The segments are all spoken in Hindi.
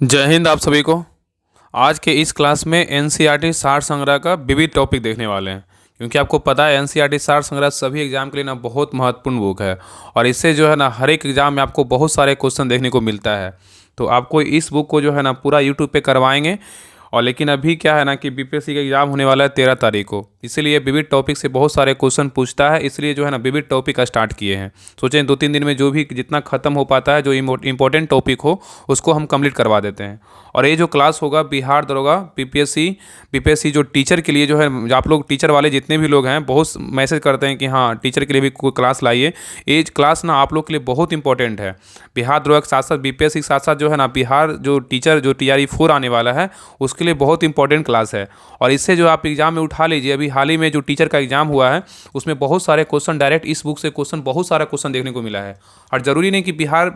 जय हिंद आप सभी को। आज के इस क्लास में एनसीईआरटी सार संग्रह का विविध टॉपिक देखने वाले हैं, क्योंकि आपको पता है एनसीईआरटी सार संग्रह सभी एग्जाम के लिए ना बहुत महत्वपूर्ण बुक है और इससे जो है ना हर एक एग्जाम में आपको बहुत सारे क्वेश्चन देखने को मिलता है। तो आपको इस बुक को जो है ना पूरा यूट्यूब पे करवाएंगे। और लेकिन अभी क्या है ना कि बीपीएससी का एग्जाम होने वाला है 13 तारीख को, इसीलिए विविध टॉपिक से बहुत सारे क्वेश्चन पूछता है, इसलिए जो है ना विविध टॉपिक का स्टार्ट किए हैं। सोचें 2-3 दिन में जो भी जितना खत्म हो पाता है, जो इंपॉर्टेंट टॉपिक हो उसको हम कंप्लीट करवा देते हैं। और ये जो क्लास होगा बिहार दरोगा बीपीएससी जो टीचर के लिए जो है, जो आप लोग टीचर वाले जितने भी लोग हैं बहुत मैसेज करते हैं कि हाँ टीचर के लिए भी कोई क्लास लाइए। ये क्लास ना आप लोग के लिए बहुत इंपॉर्टेंट है। बिहार दरोगा के साथ साथ बीपीएससी के साथ साथ जो है ना बिहार जो टीचर जो TRE 4 आने वाला है उसके लिए बहुत इंपॉर्टेंट क्लास है। और इससे जो आप एग्जाम में उठा लीजिए, अभी हाल ही में जो टीचर का एग्जाम हुआ है उसमें बहुत सारे क्वेश्चन डायरेक्ट इस बुक से क्वेश्चन बहुत सारा क्वेश्चन देखने को मिला है। और ज़रूरी नहीं कि बिहार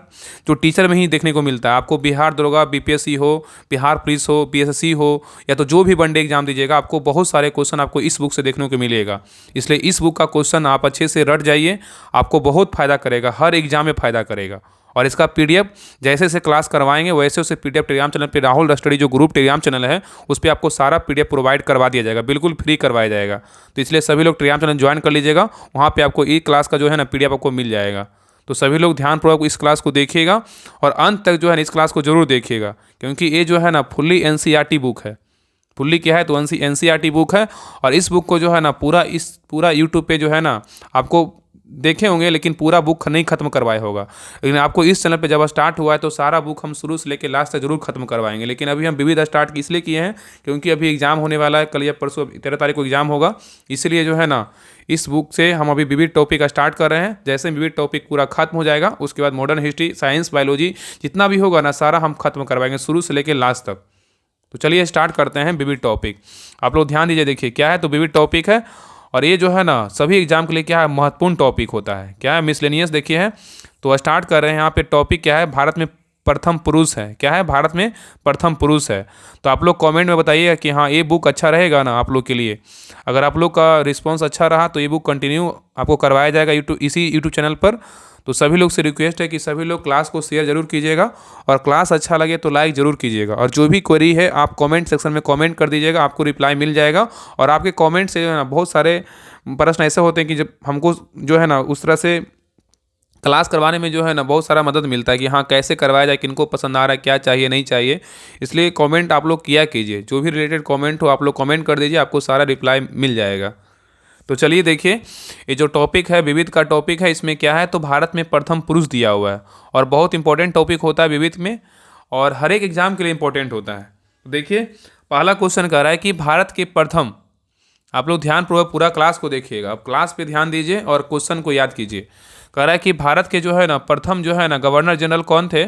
जो टीचर में ही देखने को मिलता है, आपको बिहार दरोगा बीपीएससी हो, बिहार पुलिस हो, पीएसएससी हो, या तो जो भी वनडे एग्जाम दीजिएगा आपको बहुत सारे क्वेश्चन आपको इस बुक से देखने को मिलेगा। इसलिए इस बुक का क्वेश्चन आप अच्छे से रट जाइए, आपको बहुत फ़ायदा करेगा, हर एग्जाम में फ़ायदा करेगा। और इसका पीडीएफ जैसे जैसे क्लास करवाएंगे वैसे वैसे पीडीएफ टेलीग्राम चैनल पे, राहुल स्टडी जो ग्रुप टेलीग्राम चैनल है उस पर आपको सारा पीडीएफ प्रोवाइड करवा दिया जाएगा, बिल्कुल फ्री करवाया जाएगा। तो इसलिए सभी लोग टेलीग्राम चैनल ज्वाइन कर लीजिएगा, वहाँ पे आपको ई क्लास का जो है ना पीडीएफ आपको मिल जाएगा। तो सभी लोग ध्यानपूर्वक इस क्लास को देखिएगा और अंत तक जो है ना इस क्लास को जरूर देखिएगा, क्योंकि ये जो है ना फुल्ली एनसीईआरटी बुक है। फुल्ली क्या है तो एनसीईआरटी बुक है। और इस बुक को जो है ना पूरा यूट्यूब पे जो है ना आपको देखे होंगे, लेकिन पूरा बुक नहीं खत्म करवाया होगा। लेकिन आपको इस चैनल पे जब स्टार्ट हुआ है तो सारा बुक हम शुरू से लेकर लास्ट तक जरूर खत्म करवाएंगे। लेकिन अभी हम विविध स्टार्ट इसलिए किए हैं क्योंकि अभी एग्जाम होने वाला है, कल या परसों 13 तारीख को एग्जाम होगा। इसलिए जो है ना इस बुक से हम अभी विविध टॉपिक का स्टार्ट कर रहे हैं। जैसे विविध टॉपिक पूरा खत्म हो जाएगा उसके बाद मॉडर्न हिस्ट्री, साइंस, बायोलॉजी जितना भी होगा ना सारा हम खत्म करवाएंगे शुरू से लेकर लास्ट तक। तो चलिए स्टार्ट करते हैं विविध टॉपिक। आप लोग ध्यान दीजिए, देखिए क्या है तो विविध टॉपिक है। और ये जो है ना सभी एग्जाम के लिए क्या है महत्वपूर्ण टॉपिक होता है। क्या है मिसलेनियस, देखिए है। तो स्टार्ट कर रहे हैं। यहाँ पे टॉपिक क्या है, भारत में प्रथम पुरुष है। क्या है, भारत में प्रथम पुरुष है। तो आप लोग कमेंट में बताइएगा कि हाँ ये बुक अच्छा रहेगा ना आप लोग के लिए। अगर आप लोग का रिस्पॉन्स अच्छा रहा तो ये बुक कंटिन्यू आपको करवाया जाएगा इसी यूट्यूब चैनल पर। तो सभी लोग से रिक्वेस्ट है कि सभी लोग क्लास को शेयर जरूर कीजिएगा और क्लास अच्छा लगे तो लाइक ज़रूर कीजिएगा। और जो भी क्वेरी है आप कमेंट सेक्शन में कमेंट कर दीजिएगा, आपको रिप्लाई मिल जाएगा। और आपके कमेंट से जो है ना बहुत सारे प्रश्न ऐसे होते हैं कि जब हमको जो है ना उस तरह से क्लास करवाने में जो है ना बहुत सारा मदद मिलता है कि हाँ कैसे करवाया जाए, किनको पसंद आ रहा है, क्या चाहिए नहीं चाहिए। इसलिए कमेंट आप लोग किया कीजिए, जो भी रिलेटेड कमेंट हो आप लोग कमेंट कर दीजिए, आपको सारा रिप्लाई मिल जाएगा। तो चलिए देखिए ये जो टॉपिक है विविध का टॉपिक है, इसमें क्या है तो भारत में प्रथम पुरुष दिया हुआ है और बहुत इंपॉर्टेंट टॉपिक होता है विविध में और हर एक एग्जाम के लिए इंपॉर्टेंट होता है। तो देखिए पहला क्वेश्चन कह रहा है कि भारत के प्रथम, आप लोग ध्यानपूर्वक पूरा क्लास को देखिएगा, आप क्लास पे ध्यान दीजिए और क्वेश्चन को याद कीजिए। कह रहा है कि भारत के जो है ना प्रथम जो है ना गवर्नर जनरल कौन थे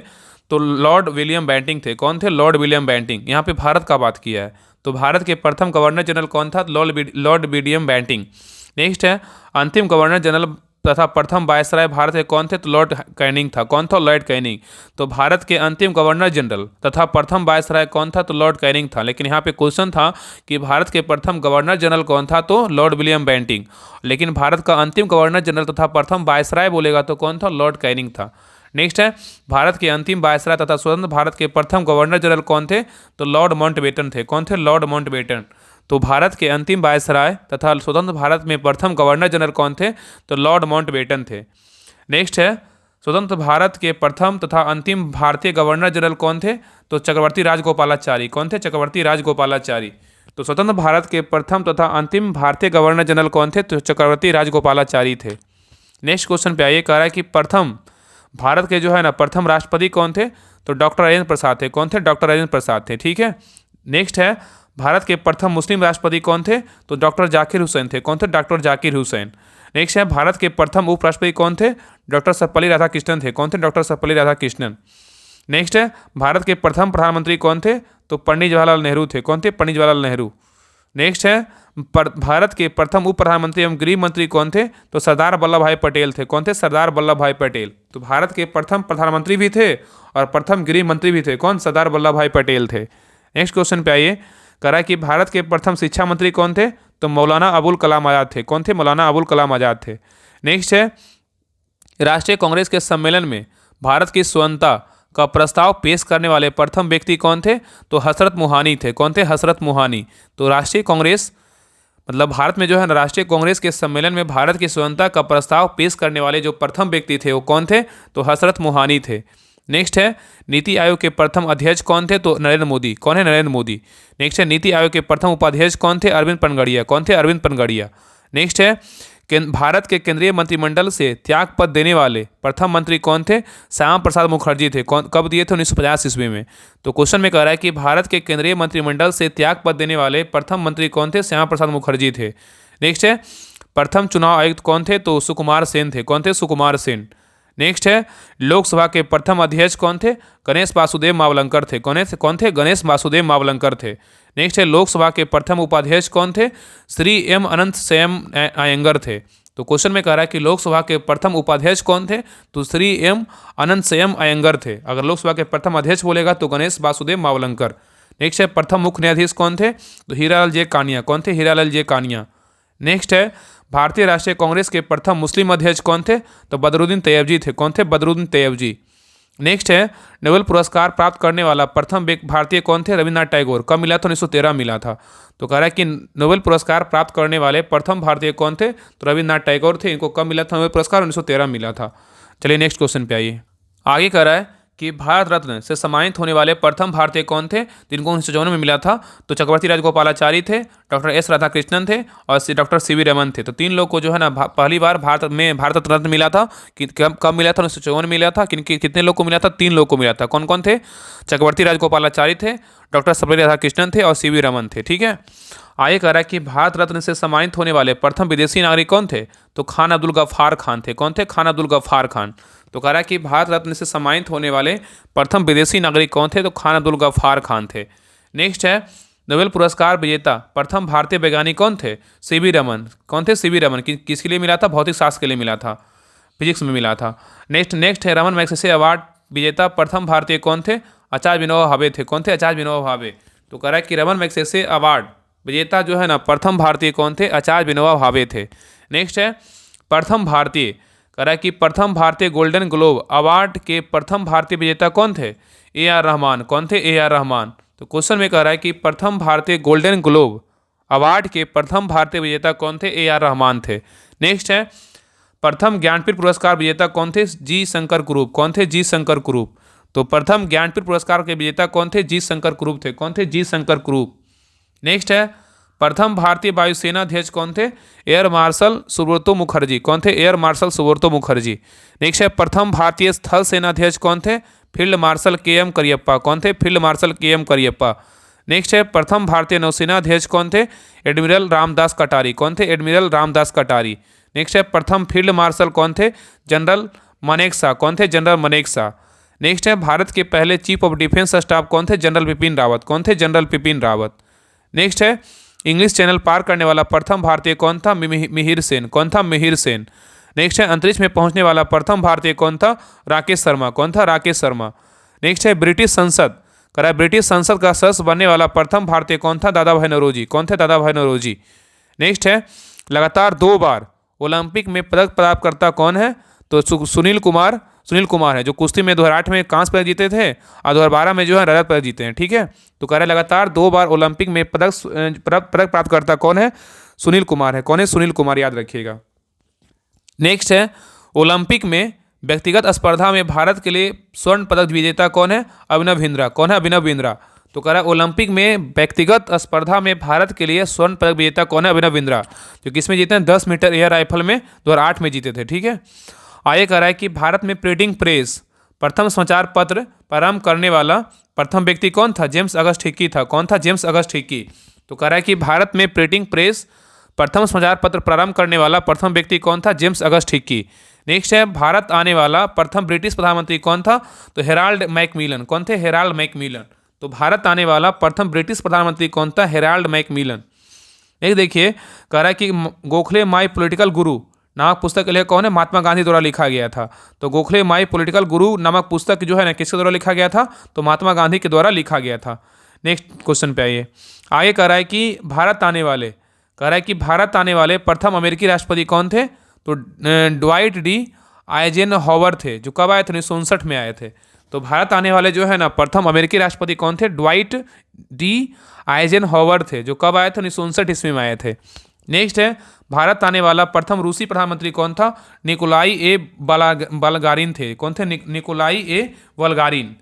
तो लॉर्ड विलियम बेंटिंग थे। कौन थे, लॉर्ड विलियम बेंटिंग। यहाँ पे भारत का बात किया है तो भारत के प्रथम गवर्नर जनरल कौन था, लॉर्ड विलियम बेंटिंग। नेक्स्ट है अंतिम गवर्नर जनरल तथा प्रथम वायसराय भारत के कौन थे तो लॉर्ड कैनिंग था। कौन था, लॉर्ड कैनिंग। तो भारत के अंतिम गवर्नर जनरल तथा प्रथम वायसराय कौन था तो लॉर्ड कैनिंग था। लेकिन यहाँ पे क्वेश्चन था कि भारत के प्रथम गवर्नर जनरल कौन था तो लॉर्ड विलियम बेंटिंग। लेकिन भारत का अंतिम गवर्नर जनरल तथा प्रथम वायसराय बोलेगा तो कौन था, लॉर्ड कैनिंग था। नेक्स्ट है भारत के अंतिम वायसराय तथा स्वतंत्र भारत के प्रथम गवर्नर जनरल कौन थे तो लॉर्ड माउंटबेटन थे। कौन थे, लॉर्ड माउंटबेटन। तो भारत के अंतिम वायसराय तथा स्वतंत्र भारत में प्रथम गवर्नर जनरल कौन थे तो लॉर्ड माउंटबेटन थे। नेक्स्ट है स्वतंत्र भारत के प्रथम तथा अंतिम भारतीय गवर्नर जनरल कौन थे तो चक्रवर्ती राजगोपालाचारी। कौन थे, चक्रवर्ती राजगोपालाचारी। तो स्वतंत्र भारत के प्रथम तथा अंतिम भारतीय गवर्नर जनरल कौन थे तो चक्रवर्ती राजगोपालाचारी थे। नेक्स्ट क्वेश्चन पे आइए, कह रहा है कि प्रथम भारत के जो है ना प्रथम राष्ट्रपति कौन थे तो डॉक्टर राजेंद्र प्रसाद थे। कौन थे, डॉक्टर राजेंद्र प्रसाद थे। ठीक है। नेक्स्ट है भारत के प्रथम मुस्लिम राष्ट्रपति कौन थे तो डॉक्टर जाकिर हुसैन थे। कौन थे, डॉक्टर जाकिर हुसैन। नेक्स्ट है भारत के प्रथम उपराष्ट्रपति कौन थे, डॉक्टर सर्वपल्ली राधाकृष्णन थे। कौन थे, डॉक्टर सर्वपल्ली राधाकृष्णन। नेक्स्ट है भारत के प्रथम प्रधानमंत्री कौन थे तो पंडित जवाहरलाल नेहरू थे। कौन थे, पंडित जवाहरलाल नेहरू। नेक्स्ट है भारत के प्रथम उप प्रधानमंत्री एवं गृह मंत्री कौन थे तो सरदार वल्लभ भाई पटेल थे। कौन थे, सरदार वल्लभ भाई पटेल। तो भारत के प्रथम प्रधानमंत्री भी थे और प्रथम गृह मंत्री भी थे। कौन, सरदार वल्लभ भाई पटेल थे। नेक्स्ट क्वेश्चन पे आइए, कह रहा है कि भारत के प्रथम शिक्षा मंत्री कौन थे तो मौलाना अबुल कलाम आज़ाद थे। कौन थे, मौलाना अबुल कलाम आज़ाद थे। नेक्स्ट है राष्ट्रीय कांग्रेस के सम्मेलन में भारत की स्वतंत्रता का प्रस्ताव पेश करने वाले प्रथम व्यक्ति कौन थे? तो हसरत मोहानी थे। कौन थे? हसरत मोहानी। तो राष्ट्रीय कांग्रेस मतलब भारत में जो है ना राष्ट्रीय कांग्रेस के सम्मेलन में भारत की स्वतंत्रता का प्रस्ताव पेश करने वाले जो प्रथम व्यक्ति थे वो कौन थे? तो हसरत मोहानी थे। नेक्स्ट है नीति आयोग के प्रथम अध्यक्ष कौन थे? तो नरेंद्र मोदी। कौन है? नरेंद्र मोदी। नेक्स्ट है नीति आयोग के प्रथम उपाध्यक्ष कौन थे? अरविंद पनगड़िया। कौन थे? अरविंद पनगड़िया। नेक्स्ट है भारत के केंद्रीय मंत्रिमंडल से त्याग पद देने वाले प्रथम मंत्री कौन थे? श्यामा प्रसाद मुखर्जी थे। कौन कब दिए थे? 1950 ईस्वी में। तो क्वेश्चन में कह रहा है कि भारत के केंद्रीय मंत्रिमंडल से त्याग पद देने वाले प्रथम मंत्री कौन थे? श्यामा प्रसाद मुखर्जी थे। नेक्स्ट है प्रथम चुनाव आयुक्त कौन थे? तो सुकुमार सेन थे। कौन थे? सुकुमार सेन। नेक्स्ट है लोकसभा के प्रथम अध्यक्ष कौन थे? गणेश वासुदेव मावलंकर थे। कौन थे? गणेश वासुदेव मावलंकर थे। नेक्स्ट है लोकसभा के प्रथम उपाध्यक्ष कौन थे? श्री एम अनंत संयम अयंगर थे। तो क्वेश्चन में कह रहा है कि लोकसभा के प्रथम उपाध्यक्ष कौन थे? तो श्री एम अनंत संयम अयंगर थे। अगर लोकसभा के प्रथम अध्यक्ष बोलेगा तो गणेश वासुदेव मावलंकर। नेक्स्ट है प्रथम मुख्य न्यायाधीश कौन थे? तो हीरालाल जे कानिया। कौन थे? हीरालाल जे कानिया। नेक्स्ट है भारतीय राष्ट्रीय कांग्रेस के प्रथम मुस्लिम अध्यक्ष कौन थे? तो बदरुद्दीन तैयबजी थे। कौन थे? बदरुद्दीन तैयबजी। नेक्स्ट है नोबेल पुरस्कार प्राप्त करने वाला प्रथम भारतीय कौन थे? रविन्द्रनाथ टैगोर। कब मिला था? 1913 मिला था। तो कह रहा है कि नोबेल पुरस्कार प्राप्त करने वाले प्रथम भारतीय कौन थे? तो रविन्द्रनाथ टैगोर थे। इनको कब मिला था नोबेल पुरस्कार? 1913 मिला था। चलिए नेक्स्ट क्वेश्चन पे आइए। आगे कह रहा है कि भारत रत्न से सम्मानित होने वाले प्रथम भारतीय कौन थे जिनको 1954 में मिला था? तो चक्रवर्ती राजगोपालाचारी थे, डॉक्टर एस राधाकृष्णन थे और डॉक्टर सी वी रमन थे। तो तीन लोग को जो है ना पहली बार भारत में भारत रत्न मिला था। कि कब मिला था? 1954 में मिला था। कितने लोग को मिला था? 3 लोग को मिला था। कौन कौन थे? चक्रवर्ती राजगोपालाचारी थे, डॉक्टर सर्वपल्ली राधाकृष्णन थे और सी वी रमन थे। ठीक है। आगे कह रहा है कि भारत रत्न से सम्मानित होने वाले प्रथम विदेशी नागरिक कौन थे? तो खान अब्दुल गफ्फार खान थे। कौन थे? खान अब्दुल गफ्फार खान। तो कह रहा है कि भारत रत्न से सम्मानित होने वाले प्रथम विदेशी नागरिक कौन थे? तो खान अब्दुल गफ्फार खान थे। नेक्स्ट है नोबेल पुरस्कार विजेता प्रथम भारतीय वैज्ञानिक कौन थे? सी वी रमन। कौन थे? सी वी रमन। किसके लिए मिला था? भौतिक शास्त्र के लिए मिला था, फिजिक्स में मिला था। नेक्स्ट है रमन मैग्सेसे अवार्ड विजेता प्रथम भारतीय कौन थे? आचार्य विनोबा भावे थे। कौन थे? आचार्य विनोबा भावे। तो कह रहा है कि रमन मैग्सेसे अवार्ड विजेता जो है ना प्रथम भारतीय कौन थे? आचार्य विनोबा भावे थे। नेक्स्ट है प्रथम भारतीय, कह रहा है कि प्रथम भारतीय गोल्डन ग्लोब अवार्ड के प्रथम भारतीय विजेता कौन थे? A R Rahman. कौन थे? A R Rahman. तो क्वेश्चन में कह रहा है कि प्रथम भारतीय गोल्डन ग्लोब अवार्ड के प्रथम भारतीय विजेता कौन थे? ए आर रहमान थे। नेक्स्ट है प्रथम ज्ञानपीठ पुरस्कार विजेता कौन थे? जी शंकर कुरूप। कौन थे? जी शंकर कुरूप। तो प्रथम ज्ञानपीठ पुरस्कार के विजेता कौन थे? जी शंकर कुरूप थे। कौन थे? जी शंकर कुरूप। नेक्स्ट है प्रथम भारतीय वायुसेना अध्यक्ष कौन थे? Air marshal Subroto Mukherjee. कौन थे? Air marshal Subroto Mukherjee. Next है प्रथम भारतीय स्थल सेना अध्यक्ष कौन थे? Field marshal K M Cariappa. कौन थे? Field marshal K M Cariappa. Next है प्रथम भारतीय नौसेना अध्यक्ष कौन थे? एडमिरल रामदास कटारी। कौन थे? एडमिरल रामदास कटारी। नेक्स्ट है प्रथम फील्ड मार्शल कौन थे? जनरल मनेकशा। कौन थे? जनरल मनेकशा। नेक्स्ट है भारत के पहले चीफ ऑफ डिफेंस स्टाफ कौन थे? जनरल बिपिन रावत। कौन थे? जनरल बिपिन रावत। नेक्स्ट है इंग्लिश चैनल पार करने वाला प्रथम भारतीय कौन था? मिहिर सेन। कौन था? मिहिर सेन। नेक्स्ट है अंतरिक्ष में पहुंचने वाला प्रथम भारतीय कौन था? राकेश शर्मा। कौन था? राकेश शर्मा। नेक्स्ट है ब्रिटिश संसद, कह रहा है ब्रिटिश संसद का सदस्य बनने वाला प्रथम भारतीय कौन था? दादा भाई नौरोजी। कौन थे? दादा भाई नौरोजी। नेक्स्ट है लगातार 2 बार ओलंपिक में पदक प्राप्तकर्ता कौन है? तो सुनील कुमार है, जो कुश्ती में 2008 में कांस्य पदक जीते थे और 2012 में जो है रजत पदक जीते हैं। ठीक है। तो कह रहे लगातार 2 बार ओलंपिक में पदक प्राप्तकर्ता कौन है? सुनील कुमार है। कौन है? सुनील कुमार, याद रखिएगा। नेक्स्ट है ओलंपिक में व्यक्तिगत स्पर्धा में भारत के लिए स्वर्ण पदक विजेता कौन है? अभिनव बिंद्रा। कौन है? अभिनव बिंद्रा। तो कह रहा है ओलंपिक में व्यक्तिगत स्पर्धा में भारत के लिए स्वर्ण पदक विजेता कौन है? अभिनव बिंद्रा, जो किसमें जीते हैं? 10 मीटर एयर राइफल में 2008 में जीते थे। ठीक है। आगे कह रहा है कि भारत में प्रिंटिंग प्रेस प्रथम समाचार पत्र प्रारंभ करने वाला प्रथम व्यक्ति कौन था? जेम्स अगस्ट हिक्की था। कौन था? James August Hickey. तो कह रहा है कि भारत में प्रिंटिंग प्रेस प्रथम समाचार पत्र प्रारंभ करने वाला प्रथम व्यक्ति कौन था? James August Hickey. नेक्स्ट है भारत आने वाला प्रथम ब्रिटिश प्रधानमंत्री कौन था? तो हेराल्ड मैकमिलन। कौन थे? Herald Macmillan. तो भारत आने वाला प्रथम ब्रिटिश प्रधानमंत्री कौन था? Herald Macmillan. एक देखिए, कह रहा है कि गोखले माई पॉलिटिकल गुरु नामक पुस्तक के लिए कौन है? महात्मा गांधी द्वारा लिखा गया था। तो गोखले माई पॉलिटिकल गुरु नामक पुस्तक जो है ना किसके द्वारा लिखा गया था? तो महात्मा गांधी के द्वारा लिखा गया था। नेक्स्ट क्वेश्चन पे आइए। आगे कह रहा है कि भारत आने वाले प्रथम अमेरिकी राष्ट्रपति कौन थे? तो ड्वाइट डी आइजेनहॉवर थे, जो कब आए थे? 1959 में आए थे। तो तो भारत आने वाले जो है ना प्रथम अमेरिकी राष्ट्रपति कौन थे? ड्वाइट डी आइजेनहावर थे, जो कब आए थे? 1959 ईस्वी में आए थे। नेक्स्ट है, भारत आने वाला प्रथम रूसी प्रधानमंत्री कौन था? निकोलाई ए बलगारिन थे। कौन थे? निकोलाई ए बलगारिन।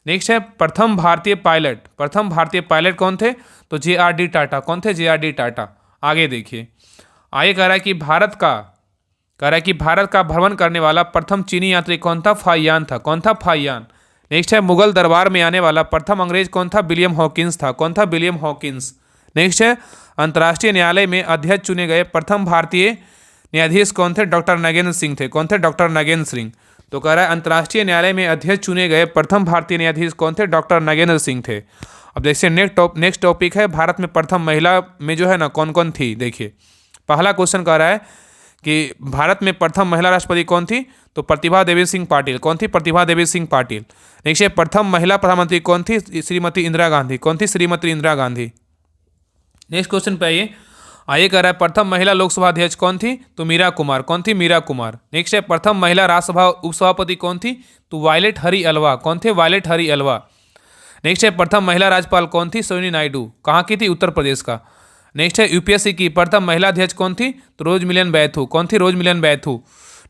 नेक्स्ट है, प्रथम भारतीय पायलट कौन थे? तो JRD टाटा। कौन थे? JRD टाटा। आगे देखिए, आगे कह रहा है कि भारत का भ्रमण करने वाला प्रथम चीनी यात्री कौन था? फाहियान था। कौन था? फाहियान। नेक्स्ट है, मुगल दरबार में आने वाला प्रथम अंग्रेज कौन था? विलियम हॉकिंस था। कौन था? William Hawkins. नेक्स्ट है, अंतर्राष्ट्रीय न्यायालय में अध्यक्ष चुने गए प्रथम भारतीय न्यायाधीश कौन थे? डॉक्टर नगेंद्र सिंह थे। कौन थे? डॉक्टर नगेंद्र सिंह। तो कह रहा है अंतर्राष्ट्रीय न्यायालय में अध्यक्ष चुने गए प्रथम भारतीय न्यायाधीश कौन थे? डॉक्टर नगेंद्र सिंह थे। अब देखिए नेक्स्ट टॉपिक है, भारत में प्रथम महिला में जो है ना कौन कौन थी। देखिए पहला क्वेश्चन कह रहा है कि भारत में प्रथम महिला राष्ट्रपति कौन थी? तो प्रतिभा देवी सिंह पाटिल। कौन थी? प्रतिभा देवी सिंह पाटिल। नेक्स्ट है, प्रथम महिला प्रधानमंत्री कौन थी? श्रीमती इंदिरा गांधी। कौन थी? श्रीमती इंदिरा गांधी। नेक्स्ट क्वेश्चन पे आइए कह रहा है प्रथम महिला लोकसभा अध्यक्ष कौन थी? तो मीरा कुमार। कौन थी? मीरा कुमार। नेक्स्ट है, प्रथम महिला राज्यसभा उपसभापति कौन थी? तो वायलेट हरी अलवा। कौन थे? वायलेट हरी अलवा। नेक्स्ट है, प्रथम महिला राज्यपाल कौन थी? सरोजिनी नायडू। कहाँ की थी? उत्तर प्रदेश का। नेक्स्ट है, यूपीएससी की प्रथम महिला अध्यक्ष कौन थी? तो रोज मिलियन बैथू। कौन थी? रोज मिलियन बैथू।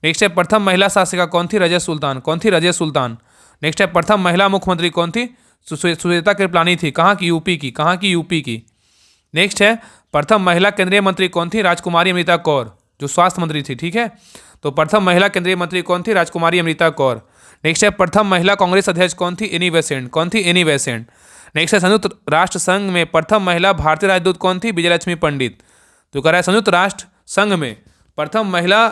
नेक्स्ट है, प्रथम महिला शासिका कौन थी? रजिया सुल्तान। कौन थी? रजिया सुल्तान। नेक्स्ट है, प्रथम महिला मुख्यमंत्री कौन थी? सुचेता कृपलानी थी। कहाँ की? यूपी की। कहाँ की? यूपी की। नेक्स्ट है, प्रथम महिला केंद्रीय मंत्री कौन थी? राजकुमारी अमृता कौर, जो स्वास्थ्य मंत्री थी। ठीक है, तो प्रथम महिला केंद्रीय मंत्री कौन थी? राजकुमारी अमृता कौर। नेक्स्ट है, प्रथम महिला कांग्रेस अध्यक्ष कौन थी? Annie Besant. कौन थी? Annie Besant. नेक्स्ट है, संयुक्त राष्ट्र संघ में प्रथम महिला भारतीय राजदूत कौन थी? विजयलक्ष्मी पंडित। तो कह रहा है संयुक्त राष्ट्र संघ में प्रथम महिला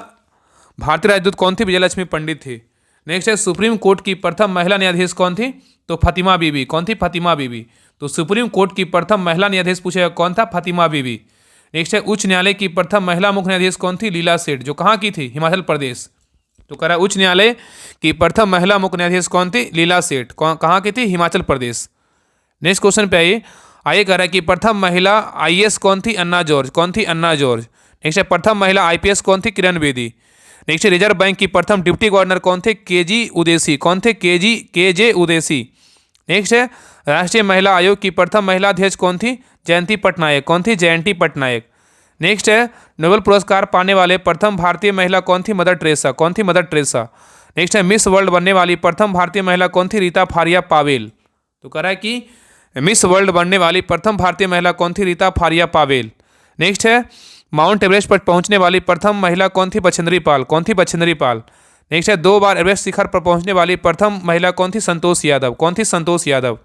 भारतीय राजदूत कौन थी? विजयलक्ष्मी पंडित थी। नेक्स्ट है, सुप्रीम कोर्ट की प्रथम महिला न्यायाधीश कौन थी? तो फातिमा बीबी। कौन थी? फातिमा बीबी। तो सुप्रीम कोर्ट की प्रथम महिला न्यायाधीश पूछेगा कौन था? फातिमा बीबी। नेक्स्ट है, उच्च न्यायालय की प्रथम महिला मुख्य न्यायाधीश कौन थी? लीला सेठ, जो कहाँ की थी? हिमाचल प्रदेश। तो कह रहा है उच्च न्यायालय की प्रथम महिला मुख्य न्यायाधीश कौन थी? लीला सेठ। कहाँ की थी? हिमाचल प्रदेश। नेक्स्ट क्वेश्चन पे आइए कह रहा है कि प्रथम महिला IAS कौन थी? अन्ना जॉर्ज। कौन थी? अन्ना जॉर्ज। नेक्स्ट है, प्रथम महिला IPS कौन थी? किरण बेदी। नेक्स्ट है, रिजर्व बैंक की प्रथम डिप्टी गवर्नर कौन थे? KG उदेसी। कौन थे? KJ उदेसी। नेक्स्ट है, राष्ट्रीय महिला आयोग की प्रथम महिला अध्यक्ष कौन थी? जयंती पटनायक। कौन थी? जयंती पटनायक। नेक्स्ट है, नोबेल पुरस्कार पाने वाले प्रथम भारतीय महिला कौन थी? Mother Teresa. कौन थी? Mother Teresa. नेक्स्ट है, मिस वर्ल्ड बनने वाली प्रथम भारतीय महिला कौन थी? रीता फारिया पावेल। तो कह रहा है कि मिस वर्ल्ड बनने वाली प्रथम भारतीय महिला कौन थी? रीता फारिया पावेल। नेक्स्ट है, माउंट एवरेस्ट पर पहुंचने वाली प्रथम महिला कौन थी? बछेंद्री पाल। कौन थी? बछेंद्री पाल। नेक्स्ट है, 2 बार एवरेस्ट शिखर पर पहुंचने वाली प्रथम महिला कौन थी? संतोष यादव। कौन थी? संतोष यादव।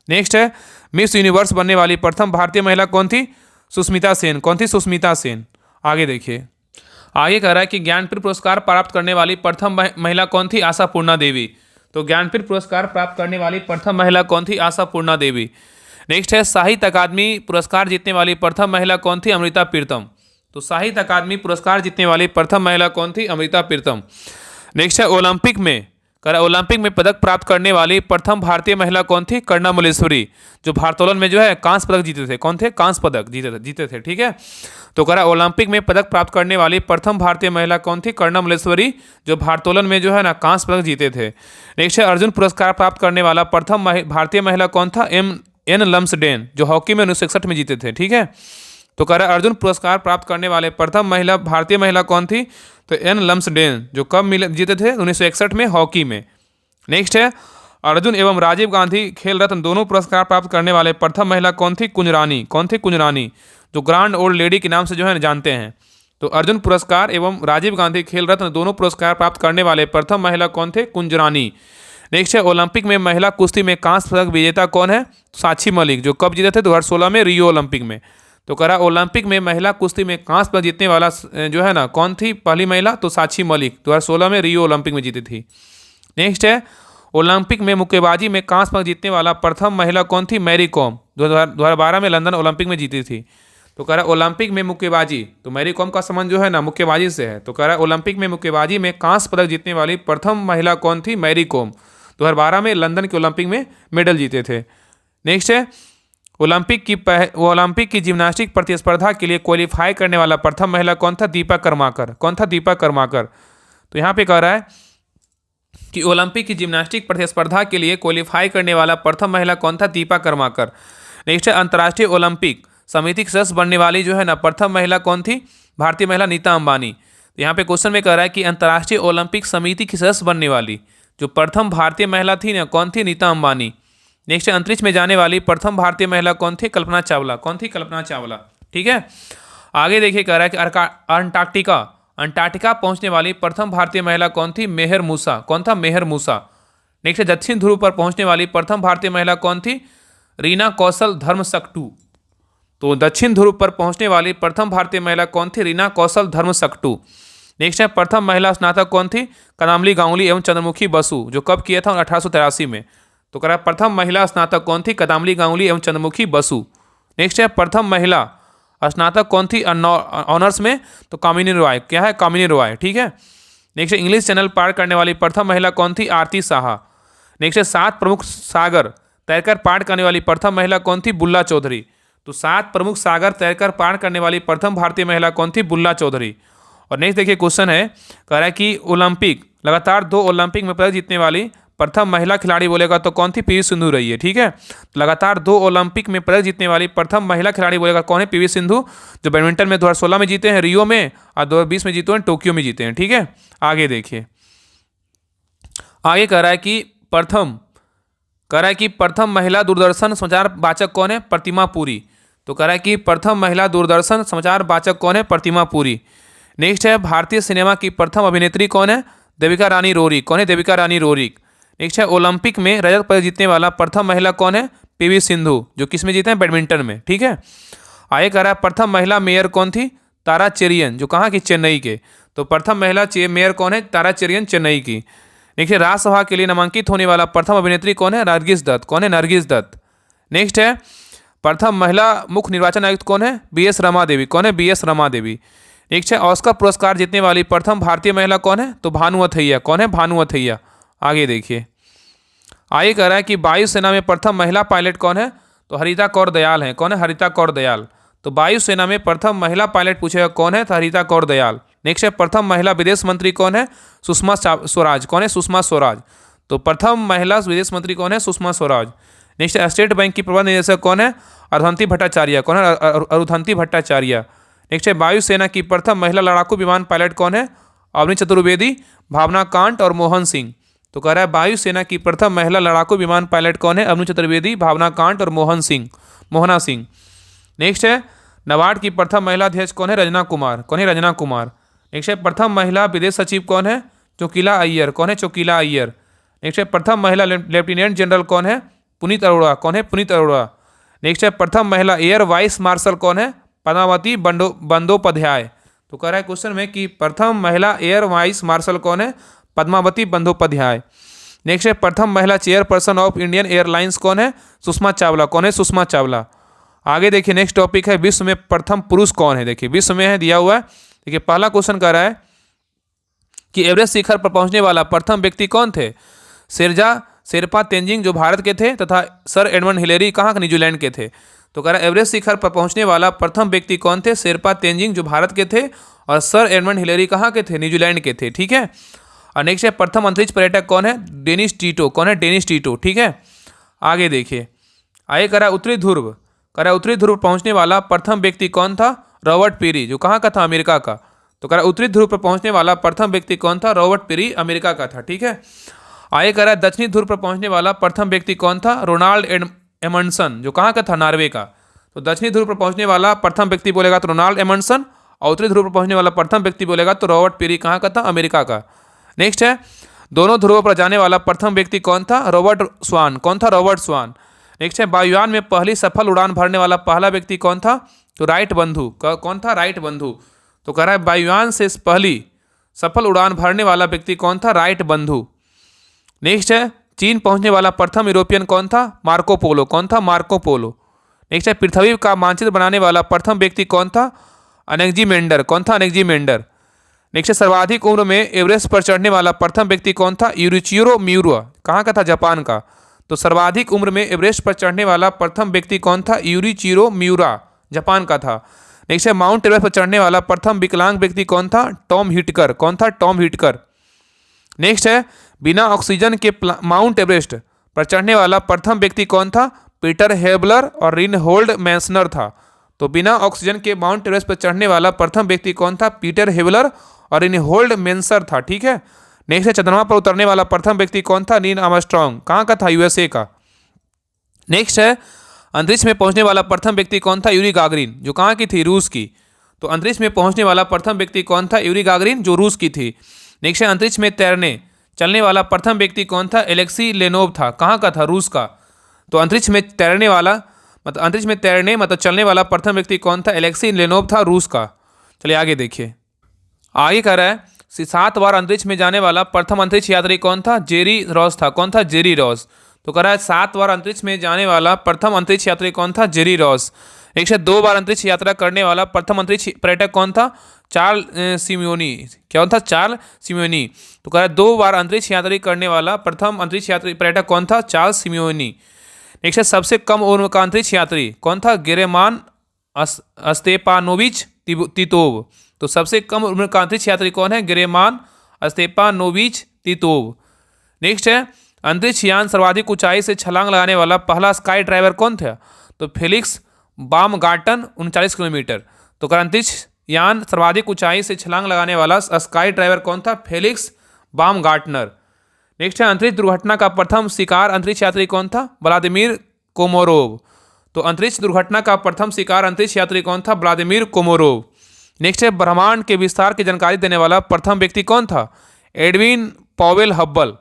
नेक्स्ट है, मिस यूनिवर्स बनने वाली प्रथम भारतीय महिला कौन थी? सुष्मिता सेन। कौन थी? सुष्मिता सेन। आगे देखिए, आगे कह रहा है कि ज्ञानपीठ पुरस्कार प्राप्त करने वाली प्रथम महिला कौन थी? आशा पूर्णा देवी। तो ज्ञानपीठ पुरस्कार प्राप्त करने वाली प्रथम महिला कौन थी? आशा पूर्णा देवी। नेक्स्ट है, साहित्य अकादमी पुरस्कार जीतने वाली प्रथम महिला कौन थी? अमृता प्रीतम। तो साहित्य अकादमी पुरस्कार जीतने वाली प्रथम महिला कौन थी? अमृता प्रीतम। नेक्स्ट है, ओलंपिक में पदक प्राप्त करने वाली प्रथम भारतीय महिला कौन थी? कर्णा मल्लेश्वरी, जो भारोत्तोलन में जो है कांस्य पदक जीते थे। कौन थे? कांस्य पदक जीते थे। ठीक है, तो कह रहा ओलंपिक में पदक प्राप्त करने वाली प्रथम भारतीय महिला कौन थी? कर्णा मल्लेश्वरी, जो भारोत्तोलन में जो है ना कांस्य पदक जीते थे। नेक्स्ट है, अर्जुन पुरस्कार प्राप्त करने वाला प्रथम भारतीय महिला कौन था? एन लम्सडेन, जो हॉकी में 1961 में जीते थे। ठीक है, तो कह रहा है अर्जुन पुरस्कार प्राप्त करने वाले प्रथम भारतीय महिला कौन थी? तो एन लम्सडेन, जो कब जीते थे? 1961 में हॉकी में। नेक्स्ट है, अर्जुन एवं राजीव गांधी खेल रत्न दोनों पुरस्कार प्राप्त करने वाले प्रथम महिला कौन थी? कुंजरानी। कौन थी? कुंजरानी, जो ग्रांड ओल्ड लेडी के नाम से जो है जानते हैं। तो अर्जुन पुरस्कार एवं राजीव गांधी खेल रत्न दोनों पुरस्कार प्राप्त करने वाले प्रथम महिला कौन थे? कुंजरानी। नेक्स्ट है, ओलंपिक में महिला कुश्ती में कांस्य पदक विजेता कौन है? साक्षी मलिक, जो कब जीते थे? 2016 में रियो ओलंपिक में। तो कह रहा ओलंपिक में महिला कुश्ती में कांस्य पदक जीतने वाला जो है ना कौन थी पहली महिला? तो साक्षी मलिक, 2016 में रियो ओलंपिक में जीती थी। नेक्स्ट है, ओलंपिक में मुक्केबाजी में कांस्य पदक जीतने वाला प्रथम महिला कौन थी? मैरी कॉम, 2012 में लंदन ओलंपिक में जीती थी। तो कह रहा ओलंपिक में मुक्केबाजी, तो मैरी कॉम का संबंध जो है ना मुक्केबाजी से है। तो कह रहा ओलंपिक में मुक्केबाजी में कांस्य पदक जीतने वाली प्रथम महिला कौन थी? मैरी कॉम, 2012 में लंदन के ओलंपिक में मेडल जीते थे। नेक्स्ट है, ओलंपिक की जिम्नास्टिक प्रतिस्पर्धा के लिए क्वालिफाई करने वाला प्रथम महिला कौन था? दीपा कर्माकर। कौन था? दीपा कर्माकर। तो यहाँ पे कह रहा है कि ओलंपिक की जिम्नास्टिक प्रतिस्पर्धा के लिए क्वालिफाई करने वाला प्रथम महिला कौन था? दीपा कर्माकर। नेक्स्ट है अंतर्राष्ट्रीय ओलंपिक समिति की सदस्य बनने वाली जो है ना प्रथम महिला कौन थी? भारतीय महिला नीता अंबानी। तो यहाँ पे क्वेश्चन में कह रहा है कि अंतर्राष्ट्रीय ओलंपिक समिति की सदस्य बनने वाली जो प्रथम भारतीय महिला थी ना, कौन थी? नीता अंबानी। नेक्स्ट है अंतरिक्ष में जाने वाली प्रथम भारतीय महिला कौन थी? कल्पना चावला। कौन थी? कल्पना चावला। ठीक है, आगे देखिए कह रहा है कि अंटार्कटिका पहुंचने वाली प्रथम भारतीय महिला कौन थी? मेहर मूसा। कौन था? मेहर मूसा। नेक्स्ट है दक्षिण ध्रुव पर पहुंचने वाली प्रथम भारतीय महिला कौन थी? रीना कौशल धर्मसक्टू। तो दक्षिण ध्रुव पर पहुंचने वाली प्रथम भारतीय महिला कौन थी? रीना कौशल धर्मसक्टू। नेक्स्ट है प्रथम महिला स्नातक कौन थी? कदामली गांगुली एवं चंद्रमुखी बसु, जो कब किया था? 1883 में। तो कह रहा है प्रथम महिला स्नातक कौन थी? कदामली गांगुली एवं चंद्रमुखी बसु। नेक्स्ट है प्रथम महिला स्नातक कौन थी ऑनर्स में? तो कामिनी रॉय। क्या है? कामिनी रॉय। ठीक है, नेक्स्ट है इंग्लिश चैनल पार करने वाली प्रथम महिला कौन थी? आरती साहा। नेक्स्ट है 7 प्रमुख सागर तैरकर पार करने वाली प्रथम महिला कौन थी? बुल्ला चौधरी। तो 7 प्रमुख सागर तैरकर पार करने वाली प्रथम भारतीय महिला कौन थी? बुल्ला चौधरी। और नेक्स्ट देखिए क्वेश्चन है, कह रहा है कि ओलंपिक लगातार 2 ओलंपिक में पदक जीतने वाली प्रथम महिला खिलाड़ी बोलेगा तो कौन थी? पीवी सिंधु रही है। ठीक है, लगातार 2 ओलंपिक में पदक जीतने वाली प्रथम महिला खिलाड़ी बोलेगा कौन है? पीवी सिंधु, जो बैडमिंटन में 2016 में जीते हैं रियो में, और 2020 में जीते हैं टोक्यो में जीते हैं। ठीक है, आगे देखिए, आगे कह रहा है कि प्रथम महिला दूरदर्शन समाचार वाचक कौन है? प्रतिमा पुरी। तो कह रहा है कि प्रथम महिला दूरदर्शन समाचार वाचक कौन है? प्रतिमा पुरी। नेक्स्ट है भारतीय सिनेमा की प्रथम अभिनेत्री कौन है? देविका रानी रोरिक। कौन है? देविका रानी रोरिक। नेक्स्ट है ओलंपिक में रजत पदक जीतने वाला प्रथम महिला कौन है? पीवी सिंधु, जो किस में जीते हैं? बैडमिंटन में। ठीक है, आगे कह रहा है प्रथम महिला मेयर कौन थी? तारा चेरियन, जो कहाँ की? चेन्नई के। तो प्रथम महिला मेयर कौन है? तारा चेरियन, चेन्नई की। नेक्स्ट है राज्यसभा के लिए नामांकित होने वाला प्रथम अभिनेत्री कौन है? नरगिस दत्त। कौन है? नरगिस दत्त। नेक्स्ट है प्रथम महिला मुख्य निर्वाचन आयुक्त कौन है? BS रमा देवी। कौन है? BS रमा देवी। नेक्स्ट है ऑस्कर पुरस्कार जीतने वाली प्रथम भारतीय महिला कौन है? तो भानु अथैया। कौन है? भानु अथैया। आगे देखिए, आगे कह रहा है कि वायुसेना में प्रथम महिला पायलट कौन है? तो हरिता कौर दयाल है। कौन है? हरिता कौर दयाल। तो वायुसेना में प्रथम महिला पायलट पूछेगा कौन है? तो हरिता कौर दयाल। नेक्स्ट है प्रथम महिला विदेश मंत्री कौन है? सुषमा स्वराज। कौन है? सुषमा स्वराज। तो प्रथम महिला विदेश मंत्री कौन है? सुषमा स्वराज। नेक्स्ट है स्टेट बैंक की प्रबंध निदेशक कौन है? अरुंधति भट्टाचार्य। कौन है? अरुंधति भट्टाचार्य। नेक्स्ट है वायुसेना की प्रथम महिला लड़ाकू विमान पायलट कौन है? अवनी चतुर्वेदी, भावना कांट और मोहन सिंह। तो कह रहा है वायुसेना की प्रथम महिला लड़ाकू विमान पायलट कौन है? अवनी चतुर्वेदी, भावना कांट और मोहना सिंह। नेक्स्ट है नाबार्ड की प्रथम महिला अध्यक्ष कौन है? रजना कुमार। कौन है? रजना कुमार। नेक्स्ट है प्रथम महिला विदेश सचिव कौन है? चोकीला अय्यर। कौन है? चोकीला अय्यर। नेक्स्ट है प्रथम महिला लेफ्टिनेंट जनरल कौन है? पुनीत अरोड़ा। कौन है? पुनीत अरोड़ा। नेक्स्ट है प्रथम महिला एयर वाइस मार्शल कौन है? पद्मावती बंदोपाध्याय। तो कह रहा है क्वेश्चन में कि प्रथम महिला एयर वाइस मार्शल कौन है? पद्मावती बंदोपाध्याय। नेक्स्ट है प्रथम महिला चेयरपर्सन ऑफ इंडियन एयरलाइंस कौन है? सुषमा चावला। कौन है? सुषमा चावला। आगे देखिए नेक्स्ट टॉपिक है विश्व में प्रथम पुरुष कौन है? देखिए विश्व में है दिया हुआ है। देखिए पहला क्वेश्चन कह रहा है कि एवरेस्ट शिखर पर पहुंचने वाला प्रथम व्यक्ति कौन थे? शेरपा तेंजिंग, जो भारत के थे, तथा सर एडमंड हिलेरी कहाँ के? न्यूजीलैंड के थे। तो कह रहा है एवरेस्ट शिखर पर पहुंचने वाला प्रथम व्यक्ति कौन थे? शेरपा तेंजिंग, जो भारत के थे, और सर एडमंड हिलेरी कहाँ के थे? न्यूजीलैंड के थे। ठीक है, और नेक्स्ट है प्रथम अंतरिक्ष पर्यटक कौन है? Dennis Tito. कौन है? Dennis Tito. ठीक है, आगे देखिए, आगे कह रहा है उत्तरी ध्रुव। कह रहा है उत्तरी ध्रुव पहुंचने वाला प्रथम व्यक्ति कौन था? रॉबर्ट पेरी, जो कहाँ का था? अमेरिका का। तो कह रहा है उत्तरी ध्रुव पर पहुंचने वाला प्रथम व्यक्ति कौन था? रॉबर्ट पेरी, अमेरिका का था। ठीक है, आगे कह रहा है दक्षिणी ध्रुव पर पहुंचने वाला प्रथम व्यक्ति कौन था? रोनाल्ड एमंडसन, जो कहाँ का था? नॉर्वे का। तो दक्षिणी ध्रुव पर पहुंचने वाला प्रथम व्यक्ति बोलेगा तो रोनाल्ड एमंडसन, और उत्तरी ध्रुव पर पहुंचने वाला प्रथम व्यक्ति बोलेगा तो रॉबर्ट पेरी, कहाँ का था? अमेरिका का। नेक्स्ट है दोनों ध्रुवों पर जाने वाला प्रथम व्यक्ति कौन था? रॉबर्ट स्वान। कौन था? रॉबर्ट स्वान। नेक्स्ट है वायुयान में पहली सफल उड़ान भरने वाला पहला व्यक्ति कौन था? तो राइट बंधु। कौन था? राइट बंधु। तो कह रहा है वायुयान से पहली सफल उड़ान भरने वाला व्यक्ति कौन था? राइट बंधु। नेक्स्ट है चीन पहुंचने वाला प्रथम यूरोपियन कौन था? Marco Polo. कौन था? Marco Polo. नेक्स्ट है पृथ्वी का मानचित्र बनाने वाला प्रथम व्यक्ति कौन था? अनेक्जीमेंडर। कौन था? अनेक्जीमेंडर। नेक्स्ट है सर्वाधिक उम्र में एवरेस्ट पर चढ़ने वाला प्रथम व्यक्ति कौन था? यूरिचिरो मियुरा। कहाँ का था? जापान का। तो सर्वाधिक उम्र में एवरेस्ट पर चढ़ने वाला प्रथम व्यक्ति कौन था? यूरिचिरो मियुरा, जापान का था। नेक्स्ट है माउंट एवरेस्ट पर चढ़ने वाला प्रथम विकलांग व्यक्ति कौन था? टॉम हिटकर। कौन था? टॉम हिटकर। नेक्स्ट है बिना ऑक्सीजन के माउंट एवरेस्ट पर चढ़ने वाला प्रथम व्यक्ति कौन था? पीटर हेबलर और रिनहोल्ड मैंसनर था। तो बिना ऑक्सीजन के माउंट एवरेस्ट पर चढ़ने वाला प्रथम व्यक्ति कौन था? पीटर हेबलर और रिनहोल्ड मैंसनर था। ठीक है। नेक्स्ट है, चंद्रमा पर उतरने वाला प्रथम व्यक्ति कौन था? Neil Armstrong. कहाँ का था? यूएसए का। नेक्स्ट है, अंतरिक्ष में पहुंचने वाला प्रथम व्यक्ति कौन था? Yuri Gagarin. जो कहाँ की थी? रूस की। तो अंतरिक्ष में पहुंचने वाला प्रथम व्यक्ति कौन था? यूरी गागरिन, जो रूस की थी। नेक्स्ट है, अंतरिक्ष में तैरने चलने वाला प्रथम व्यक्ति कौन था? एलेक्सी लेनोव था। कहाँ का था? रूस का। तो अंतरिक्ष में तैरने वाला अंतरिक्ष में तैरने चलने वाला प्रथम व्यक्ति कौन था? एलेक्सी लेनोव था, रूस का। चलिए आगे देखिए। आगे कह रहा है 7 बार अंतरिक्ष में जाने वाला प्रथम अंतरिक्ष यात्री कौन था? जेरी रॉस था। कौन था? Jerry Ross. तो कह रहा है 7 बार अंतरिक्ष में जाने वाला प्रथम अंतरिक्ष यात्री कौन था? Jerry Ross. एक से 2 बार अंतरिक्ष यात्रा करने वाला प्रथम अंतरिक्ष पर्यटक कौन था? Charles Simonyi. क्या था? Charles Simonyi. तो कह रहा है 2 बार अंतरिक्ष यात्री करने वाला प्रथम अंतरिक्ष यात्री पर्यटक कौन था? Charles Simeone. नेक्स्ट है, सबसे कम उम्र का अंतरिक्ष यात्री कौन था? गेरेमान अस्तेपानोविच तितोव। तो सबसे कम उम्र का अंतरिक्ष यात्री कौन है? गेरेमान अस्तेपानोविच तितोव। नेक्स्ट है, अंतरिक्ष यान सर्वाधिक ऊंचाई से छलांग लगाने वाला पहला स्काई ड्राइवर कौन था? तो फेलिक्स बामगार्टन 39 किलोमीटर। तो अंतरिक्ष यान सर्वाधिक ऊंचाई से छलांग लगाने वाला स्काई ड्राइवर कौन था? फेलिक्स बामगार्टनर। नेक्स्ट है, अंतरिक्ष दुर्घटना का प्रथम शिकार अंतरिक्ष यात्री कौन था? व्लादिमीर कोमोरोव। तो अंतरिक्ष दुर्घटना का प्रथम शिकार अंतरिक्ष यात्री कौन था? व्लादिमीर कोमोरोव। नेक्स्ट है, ब्रह्मांड के विस्तार की जानकारी देने वाला प्रथम व्यक्ति कौन था? Edwin Powell Hubble.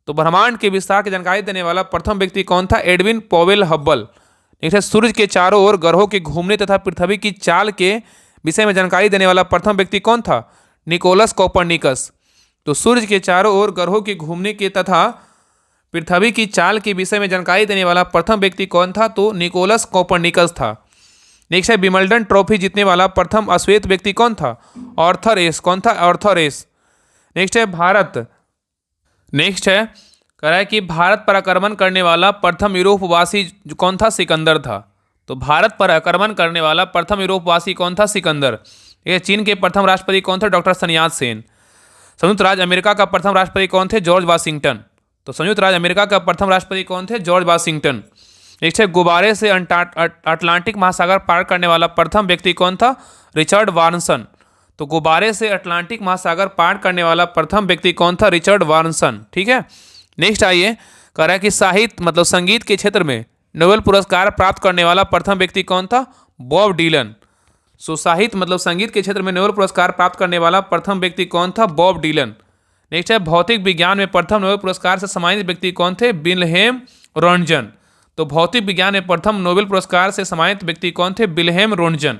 तो ब्रह्मांड के विस्तार की जानकारी देने वाला प्रथम व्यक्ति कौन था? Edwin Powell Hubble. नेक्स्ट है, सूर्य के चारों ओर ग्रहों के घूमने तथा पृथ्वी की चाल के विषय में जानकारी देने वाला प्रथम व्यक्ति कौन था? Nicholas Copernicus. तो सूर्य के चारों ओर ग्रहों के घूमने के तथा पृथ्वी की चाल के विषय में जानकारी देने वाला प्रथम व्यक्ति कौन था? तो निकोलस कोपरनिकस था। नेक्स्ट है, विंबलडन ट्रॉफी जीतने वाला प्रथम अश्वेत व्यक्ति कौन था? Arthur S. कौन था? Arthur S. नेक्स्ट है, कह रहा है कि भारत पर आक्रमण करने वाला प्रथम यूरोपवासी कौन था? सिकंदर था। तो भारत पर आक्रमण करने वाला प्रथम यूरोपवासी कौन था? सिकंदर। ये चीन के प्रथम राष्ट्रपति कौन थे? Doctor sun यat-sen। संयुक्त राज्य अमेरिका का प्रथम राष्ट्रपति कौन थे? George Washington. तो संयुक्त राज्य अमेरिका का प्रथम राष्ट्रपति कौन थे? George Washington. नेक्स्ट है, गुब्बारे से अटलांटिक महासागर पार करने वाला प्रथम व्यक्ति कौन था? रिचर्ड वार्नसन। तो गुब्बारे से अटलांटिक महासागर पार करने वाला प्रथम व्यक्ति कौन था? रिचर्ड वार्नसन। ठीक है। नेक्स्ट आइए, कह रहा है कि साहित्य संगीत के क्षेत्र में नोबेल पुरस्कार प्राप्त करने वाला प्रथम व्यक्ति कौन था? Bob Dylan. साहित्य संगीत के क्षेत्र में नोबेल पुरस्कार प्राप्त करने वाला प्रथम व्यक्ति कौन था? Bob Dylan. नेक्स्ट है, भौतिक विज्ञान में प्रथम नोबेल पुरस्कार से सम्मानित व्यक्ति कौन थे? विल्हेम रोन्टजन। तो भौतिक विज्ञान में प्रथम नोबेल पुरस्कार से सम्मानित व्यक्ति कौन थे? विल्हेम रोन्टजन।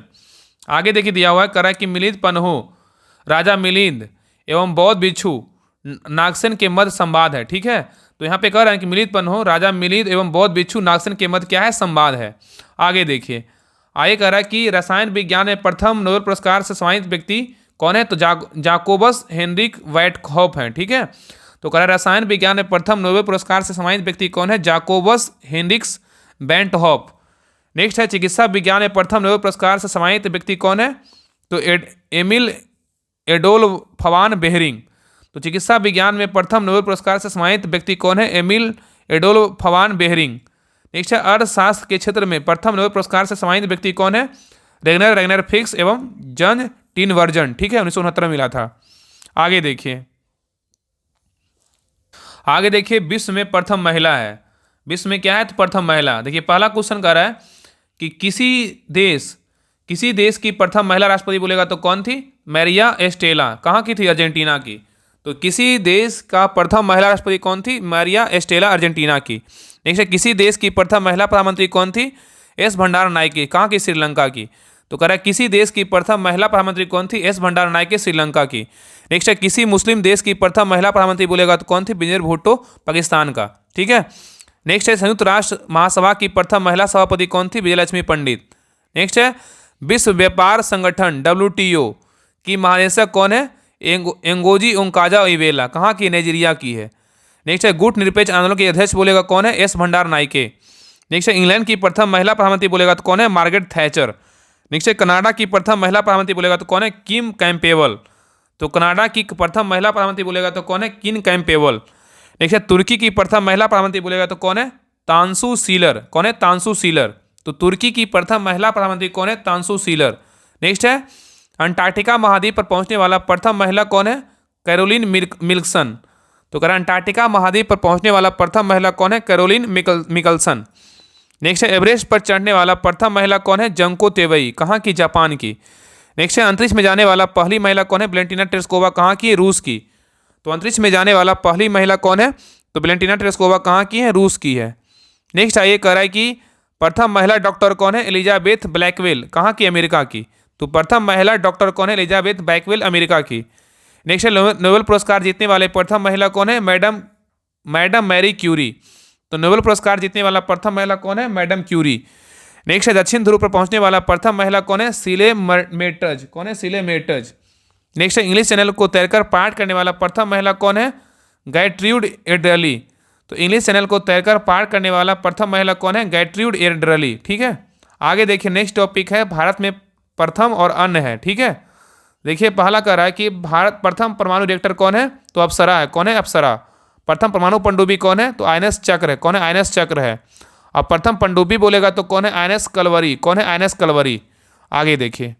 आगे देखिए दिया हुआ है, कह रहा है कि मिलिंद पन्हो राजा मिलिंद एवं बौद्ध भिक्षु नागसेन के मध्य संवाद है। ठीक है। तो यहाँ पे कह रहे हैं कि मिलिंद पन्हो राजा मिलिंद एवं बौद्ध भिक्षु नागसेन के मध्य क्या है? संवाद है। आगे देखिए, आगे कह रहा है कि रसायन विज्ञान में प्रथम नोबेल पुरस्कार से सम्मानित व्यक्ति कौन है? तो जाकोबस हेनरिक वैटहॉफ है। ठीक है। तो कह रहा है रसायन विज्ञान में प्रथम नोबेल पुरस्कार से सम्मानित व्यक्ति कौन है? जाकोबस हेनरिक्स वैटहॉफ। नेक्स्ट है, चिकित्सा विज्ञान में प्रथम नोबेल पुरस्कार से सम्मानित व्यक्ति कौन है? तो एमिल एडोल्फ बेहरिंग। तो चिकित्सा विज्ञान में प्रथम नोबेल पुरस्कार से सम्मानित व्यक्ति कौन है? Emil Adolf Behring. नेक्स्ट है, अर्थशास्त्र के क्षेत्र में प्रथम नोबेल पुरस्कार से सम्मानित व्यक्ति कौन है? रेगनर फिक्स एवं जन टिनवर्जन। ठीक है, 1969 में मिला था। आगे देखिए विश्व में प्रथम महिला है। विश्व में क्या है? तो प्रथम महिला। देखिए पहला क्वेश्चन कह रहा है कि किसी देश की प्रथम महिला राष्ट्रपति बोलेगा तो कौन थी? मैरिया एस्टेला। कहाँ की थी? अर्जेंटीना की। तो किसी देश का प्रथम महिला राष्ट्रपति कौन थी? मैरिया एस्टेला, अर्जेंटीना की। नेक्स्ट है, किसी देश की प्रथम महिला प्रधानमंत्री कौन थी? एस भंडारनायके। कहाँ की? श्रीलंका की। तो कह रहा है किसी देश की प्रथम महिला प्रधानमंत्री कौन थी? एस भंडारनायके, श्रीलंका की। नेक्स्ट है, किसी मुस्लिम देश की प्रथम महिला प्रधानमंत्री बोलेगा तो कौन थी? बेनजीर भुट्टो, पाकिस्तान का। ठीक है। नेक्स्ट है, संयुक्त राष्ट्र महासभा की प्रथम महिला सभापति कौन थी? विजयलक्ष्मी पंडित। नेक्स्ट है, विश्व व्यापार संगठन WTO की महानिदेशक कौन है? एंगोजी ओंकाजा-इवेला। कहाँ की? नाइजीरिया की है। नेक्स्ट है, गुट निरपेक्ष आंदोलन के अध्यक्ष बोलेगा कौन है? एस भंडारनायके। नेक्स्ट है, इंग्लैंड की प्रथम महिला प्रधानमंत्री बोलेगा तो कौन है? Margaret Thatcher. नेक्स्ट है, कनाडा की प्रथम महिला प्रधानमंत्री बोलेगा तो कौन है? किम कैम्पेबल। तो कनाडा की प्रथम महिला प्रधानमंत्री बोलेगा तो कौन है? किम कैम्पेबल। नेक्स्ट है तुर्की की प्रथम महिला प्रधानमंत्री बोलेगा तो कौन है? Tansu Ciller. कौन है? Tansu Ciller. तो तुर्की की प्रथम महिला प्रधानमंत्री कौन है? Tansu Ciller. नेक्स्ट है अंटार्कटिका महाद्वीप पर पहुंचने वाला प्रथम महिला कौन है? Caroline Mikkelsen. तो कह रहा है अंटार्कटिका महाद्वीप पर पहुंचने वाला प्रथम महिला कौन है? कैरोलिन मिकल्सन। नेक्स्ट है एवरेस्ट पर चढ़ने वाला प्रथम महिला कौन है? जंको तेवई। कहाँ की? जापान की। नेक्स्ट है अंतरिक्ष में जाने वाला पहली महिला कौन है? Valentina Tereshkova. कहाँ की? रूस की। तो अंतरिक्ष में जाने वाला पहली महिला कौन है? तो वेलेंटिना तेरेस्कोवा कहाँ की है? रूस की है। नेक्स्ट आइए कह रहा है कि प्रथम महिला डॉक्टर कौन है? Elizabeth Blackwell. कहाँ की? अमेरिका की। तो प्रथम महिला डॉक्टर कौन है? एलिजाबेथ ब्लैकवेल, अमेरिका की। नेक्स्ट है नोबेल पुरस्कार जीतने वाले प्रथम महिला कौन है? Madam Marie Curie. तो नोबेल पुरस्कार जीतने वाला प्रथम महिला कौन है? Madam Curie. नेक्स्ट है दक्षिण ध्रुव पर पहुंचने वाला प्रथम महिला कौन है? सीले मेटज। कौन है? सीले मेटज। नेक्स्ट है इंग्लिश चैनल को तैरकर पाठ करने वाला प्रथम महिला कौन है? गैट्रूड एड्रली। तो इंग्लिश चैनल को तैरकर पाठ करने वाला प्रथम महिला कौन है? गैट्रूड एड्रली। ठीक है, आगे देखिए नेक्स्ट टॉपिक है भारत में प्रथम और अन्य है। ठीक है, देखिए पहला कह रहा है कि भारत प्रथम परमाणु रिएक्टर कौन है? तो अप्सरा है। कौन है? अप्सरा। प्रथम परमाणु पनडुब्बी कौन है? तो आईएनएस चक्र है। कौन है? आईएनएस चक्र है। अब प्रथम पनडुब्बी बोलेगा तो कौन है? आईएनएस कलवरी। कौन है? आईएनएस कलवरी। आगे देखिए,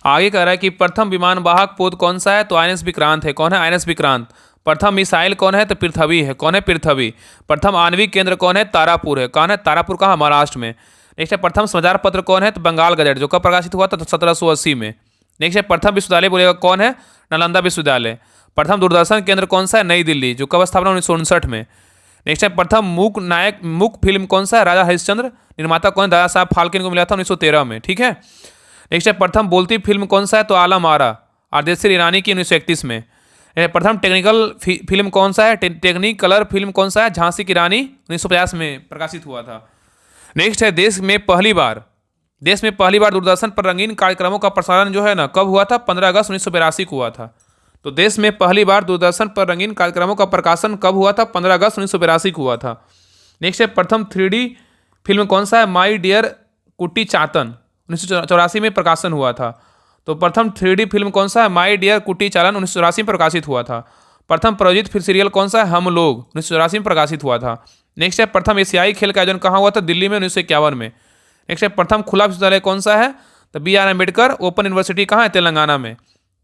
आगे कह रहा है कि प्रथम विमान वाहक पोत कौन सा है? तो आईएनएस विक्रांत है। कौन है? आईएनएस विक्रांत। प्रथम मिसाइल कौन है? तो पृथ्वी है। कौन है? पृथ्वी। प्रथम आणविक केंद्र कौन है? तारापुर है। कौन है? तारापुर कहाँ? महाराष्ट्र में। नेक्स्ट है प्रथम समाचार पत्र कौन है? तो बंगाल गजट, जो कब प्रकाशित हुआ था? तो 1780 में। नेक्स्ट है प्रथम विश्वविद्यालय बोलेगा कौन है? नालंदा विश्वविद्यालय। प्रथम दूरदर्शन केंद्र कौन सा है? नई दिल्ली, जो कब स्थापना? 1959 में। नेक्स्ट है प्रथम मूक फिल्म कौन सा है? राजा हरिश्चंद्र। निर्माता कौन है? दादा साहब फाल्के को मिला था 1913 में। ठीक है, नेक्स्ट है प्रथम बोलती फिल्म कौन सा है? तो आलम आरा, आरदेसी ईरानी की 1931 में। प्रथम टेक्निकल फिल्म कौन सा है? टेक्निक कलर फिल्म कौन सा है? झांसी की रानी 1950 में प्रकाशित हुआ था। नेक्स्ट है देश में पहली बार दूरदर्शन पर रंगीन कार्यक्रमों का प्रसारण जो है ना कब हुआ था? 15 अगस्त 1982 को हुआ था। तो देश में पहली बार दूरदर्शन पर रंगीन कार्यक्रमों का प्रकाशन कब हुआ था? 15 अगस्त 1982 को हुआ था। नेक्स्ट है प्रथम 3D फिल्म कौन सा है? माई डियर कुट्टी चातन, 1984 में प्रकाशन हुआ था। तो प्रथम 3D फिल्म कौन सा है? माई डियर कुट्टी चालन, 1984 में प्रकाशित हुआ था। प्रथम प्रायोजित फिर सीरियल कौन सा है? हम लोग, 1984 में प्रकाशित हुआ था। नेक्स्ट है प्रथम एशियाई खेल का आयोजन कहाँ हुआ था? दिल्ली में, 1951 में। नेक्स्ट है प्रथम खुला विश्वविद्यालय कौन सा है? तो BR अम्बेडकर ओपन यूनिवर्सिटी कहाँ है? तेलंगाना में।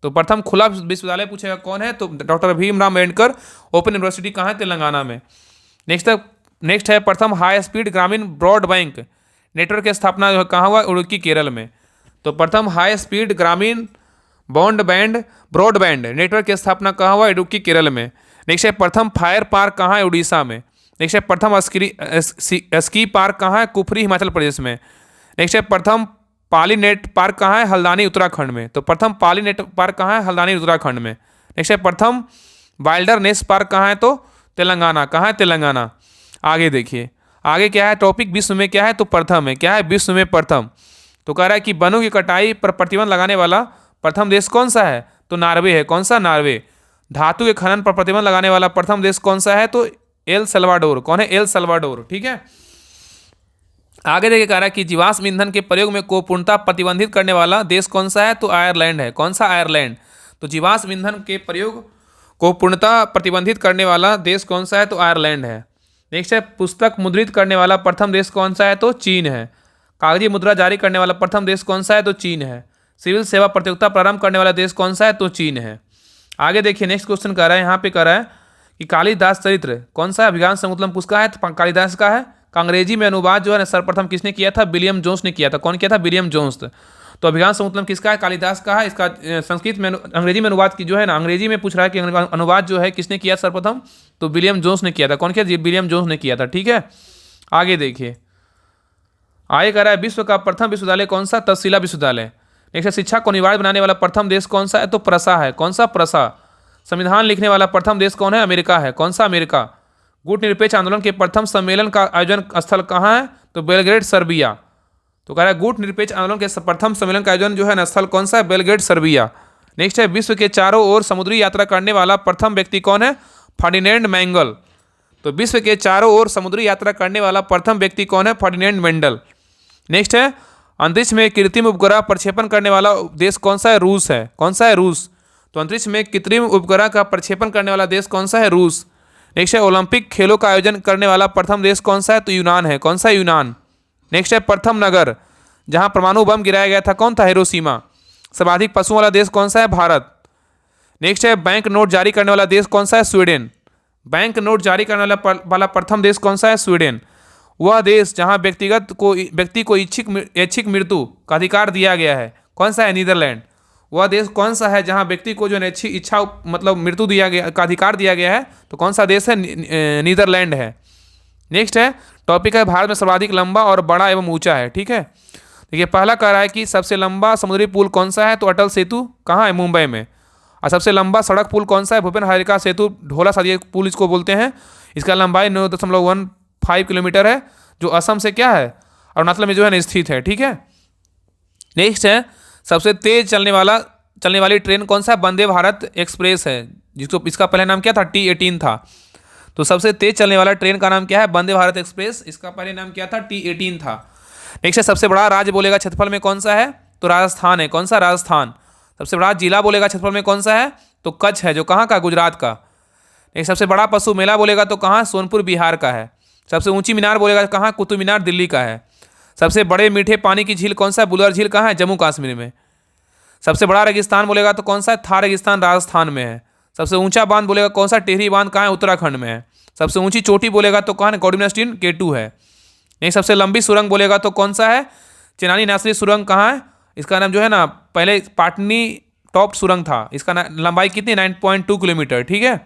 तो प्रथम खुला विश्वविद्यालय पूछेगा कौन है? तो doctor Bhimrao Ambedkar open university कहाँ है? तेलंगाना में। नेक्स्ट है प्रथम हाई स्पीड ग्रामीण ब्रॉडबैंड नेटवर्क की स्थापना जो कहाँ हुआ? उडुक्की, केरल में। तो प्रथम हाई स्पीड ग्रामीण ब्रॉडबैंड नेटवर्क की स्थापना कहाँ हुआ? इडुक्की, केरल में। नेक्स्ट है प्रथम फायर पार्क कहाँ है? उड़ीसा में। नेक्स्ट है प्रथम स्की पार्क कहाँ है? कुफरी, हिमाचल प्रदेश में। नेक्स्ट है प्रथम पालीनेट पार्क कहाँ है? हल्द्वानी, उत्तराखंड में। तो प्रथम पालीनेट पार्क कहाँ है? हल्द्वानी, उत्तराखंड में। नेक्स्ट है प्रथम वाइल्डरनेस पार्क कहाँ है? तो तेलंगाना। कहाँ है? तेलंगाना। आगे देखिए, आगे क्या है टॉपिक? विश्व में क्या है? तो प्रथम है। क्या है? विश्व में प्रथम। तो कह रहा है कि वनों की कटाई पर प्रतिबंध लगाने वाला प्रथम देश कौन सा है? तो नॉर्वे है। कौन सा? नॉर्वे। धातु के खनन पर प्रतिबंध लगाने वाला प्रथम देश कौन सा है? तो एल सल्वाडोर। कौन है? El Salvador. ठीक है, आगे देखिए कह रहा है कि जीवाश्म ईंधन के प्रयोग में को पूर्णतः प्रतिबंधित करने वाला देश कौन सा है? तो आयरलैंड है। कौन सा? आयरलैंड। तो जीवाश्म ईंधन के प्रयोग को पूर्णतः प्रतिबंधित करने वाला देश कौन सा है? तो आयरलैंड है। नेक्स्ट है पुस्तक मुद्रित करने वाला प्रथम देश कौन सा है? तो चीन है। कागजी मुद्रा जारी करने वाला प्रथम देश कौन सा है? तो चीन है। सिविल सेवा प्रतियोगिता प्रारंभ करने वाला देश कौन सा है? तो चीन है। आगे देखिए नेक्स्ट क्वेश्चन कह रहा है, यहाँ पे कह रहा है कि कालिदास चरित्र कौन सा? अभिज्ञान संकुलम किसका है? तो कालिदास का है। अंग्रेजी में अनुवाद जो है ना सर्वप्रथम किसने किया था? विलियम जोन्स ने किया था। कौन किया था? William Jones. तो अभिज्ञान संकुलम किसका है? कालिदास का है। इसका संस्कृत में अंग्रेजी में अनुवाद की जो है ना, अंग्रेजी में पूछ रहा है कि अनुवाद जो है किसने किया सर्वप्रथम? तो विलियम जोन्स ने किया था। कौन किया? विलियम जोन्स ने किया था। ठीक है, आगे देखिए, आगे कह रहा है विश्व का प्रथम विश्वविद्यालय कौन सा? तक्षशिला विश्वविद्यालय। नेक्स्ट शिक्षा को अनिवार्य बनाने वाला प्रथम देश कौन सा है? तो प्रसा है। कौन सा? प्रसा। संविधान लिखने वाला प्रथम देश कौन है? अमेरिका है। कौन सा? अमेरिका। गुट निरपेक्ष आंदोलन के प्रथम सम्मेलन का आयोजन स्थल कहाँ है? तो बेलग्रेड, सर्बिया। तो कह रहा है गुट निरपेक्ष आंदोलन के प्रथम सम्मेलन का आयोजन जो है ना स्थल कौन सा है? Belgrade, Serbia. नेक्स्ट है विश्व के चारों ओर समुद्री यात्रा करने वाला प्रथम व्यक्ति कौन है? Ferdinand mangle. तो विश्व के चारों ओर समुद्री यात्रा करने वाला प्रथम व्यक्ति कौन है? Ferdinand Mendel. नेक्स्ट है अंतरिक्ष में कृत्रिम उपग्रह प्रक्षेपण करने वाला देश कौन सा है? रूस है। कौन सा है? रूस। तो अंतरिक्ष में कृत्रिम उपग्रह का प्रक्षेपण करने वाला देश कौन सा है? रूस। नेक्स्ट है ओलंपिक खेलों का आयोजन करने वाला प्रथम देश कौन सा है? तो यूनान है। कौन सा? यूनान। नेक्स्ट है प्रथम नगर जहां परमाणु बम गिराया गया था, कौन था? हिरोशिमा। सर्वाधिक पशुओं वाला देश कौन सा है? भारत। नेक्स्ट है बैंक नोट जारी करने वाला देश कौन सा है? स्वीडन। बैंक नोट जारी करने वाला प्रथम देश कौन सा है? स्वीडन। वह देश जहां व्यक्ति को ऐच्छिक मृत्यु का अधिकार दिया गया है, कौन सा है? नीदरलैंड। वह देश कौन सा है जहां व्यक्ति को जो इच्छा मतलब मृत्यु दिया गया का अधिकार दिया गया है, तो कौन सा देश है? नीदरलैंड है। नेक्स्ट है टॉपिक है भारत में सर्वाधिक लंबा और बड़ा एवं ऊंचा है। ठीक है, देखिए पहला कह रहा है कि सबसे लंबा समुद्री पुल कौन सा है? तो अटल सेतु कहाँ है? मुंबई में। और सबसे लंबा सड़क पुल कौन सा है? भूपेन हजारिका सेतु ढोला सादिया पुल इसको बोलते हैं। इसका लंबाई 9.15 किलोमीटर है, जो असम से क्या है? अरुणाचल में जो है स्थित है। ठीक है, नेक्स्ट है सबसे तेज चलने वाली ट्रेन कौन सा है? वंदे भारत एक्सप्रेस है, जिसको इसका पहले नाम क्या था? T18 था। तो सबसे तेज चलने वाला ट्रेन का नाम क्या है? वंदे भारत एक्सप्रेस। इसका पहले नाम क्या था? T18 था। नेक्स्ट है सबसे बड़ा राज्य बोलेगा क्षेत्रफल में कौन सा है? तो राजस्थान है। कौन सा? राजस्थान। सबसे बड़ा जिला बोलेगा क्षेत्रफल में कौन सा है? तो कच्छ है, जो कहाँ का? गुजरात का। नेक्स्ट सबसे बड़ा पशु मेला बोलेगा तो कहाँ? सोनपुर बिहार का है। सबसे ऊंची मीनार बोलेगा कहाँ? कुतुब मीनार दिल्ली का है। सबसे बड़े मीठे पानी की झील कौन सा है? बुलर झील कहाँ है? जम्मू कश्मीर में। सबसे बड़ा रेगिस्तान बोलेगा तो कौन सा है? थार रेगिस्तान राजस्थान में है। सबसे ऊंचा बांध बोलेगा कौन सा? टिहरी बांध कहाँ है? उत्तराखंड में है। सबसे ऊंची चोटी बोलेगा तो कहाँ है? गॉडमिनास्टीन K2 है। नहीं, सबसे लंबी सुरंग बोलेगा तो कौन सा है? चेनानी नासरी सुरंग कहाँ है? इसका नाम जो है ना पहले पाटनी टॉप सुरंग था। इसका लंबाई कितनी? 9.2 किलोमीटर। ठीक है,